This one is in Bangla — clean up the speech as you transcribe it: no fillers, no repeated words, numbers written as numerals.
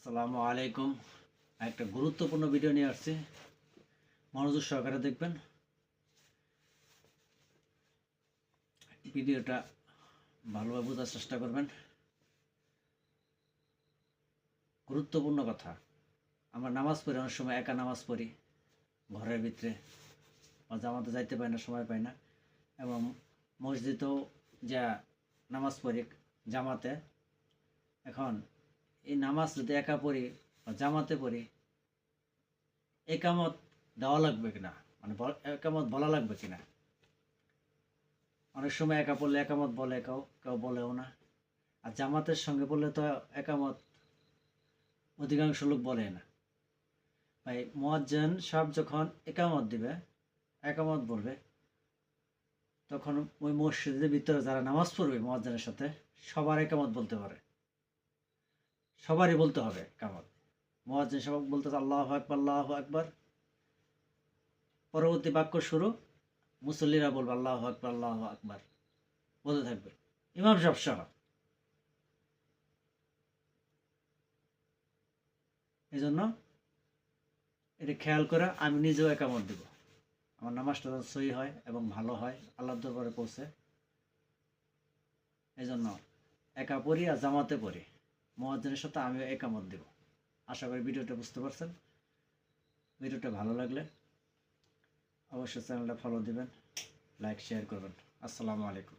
আসসালামু আলাইকুম। একটা গুরুত্বপূর্ণ ভিডিও নিয়ে আসছি, মনোযোগ সহকারে দেখবেন। ভিডিওটা ভালোভাবে বোঝার চেষ্টা করবেন। গুরুত্বপূর্ণ কথা। আমরা নামাজ পড়ি, অনেক সময় একা নামাজ পড়ি ঘরের ভিতরে, বা জামাতে যাইতে পারি না, সময় পাই না, এবং মসজিদেও যা নামাজ পড়ি জামাতে। এখন এই নামাজ যদি একা পড়ি বা জামাতে পড়ি, একামত দেওয়া লাগবে কিনা, মানে একামত বলা লাগবে কিনা। অনেক সময় একা পড়লে একামত বলে, কেউ কেউ বলেও না। আর জামাতের সঙ্গে পড়লে তো একামত অধিকাংশ লোক বলে না। ভাই মুয়াজ্জিন সাহেব যখন একামত দিবে, একামত বলবে, তখন ওই মসজিদের ভিতরে যারা নামাজ পড়বে মুয়াজ্জিনের সাথে, সবার একামত বলতে পারে, সবারই বলতে হবে একামত। মুয়াজ্জিন সাহেব বলতেছে আল্লাহু আকবার, আল্লাহু আকবার, পরবর্তী বাক্য শুরু, মুসল্লিরা বলবে আল্লাহু আকবার, আল্লাহু আকবার, বলতে থাকবে, ইমাম সাহেব সহ। এই জন্য এটা খেয়াল করে আমি নিজেও একামত দিব, আমার নামাজটা যেন সহি হয় এবং ভালো হয়, আল্লাহর দরবারে পৌঁছে। এই জন্য একা পড়ি আর জামাতে পড়ি, মুয়াজ্জিনের সাথে আমিও একামত দিব। আশা করি ভিডিওটা বুঝতে পারছেন। ভিডিওটা ভালো লাগলে অবশ্যই চ্যানেলটা ফলো দিবেন, লাইক শেয়ার করবেন। আসসালামু আলাইকুম।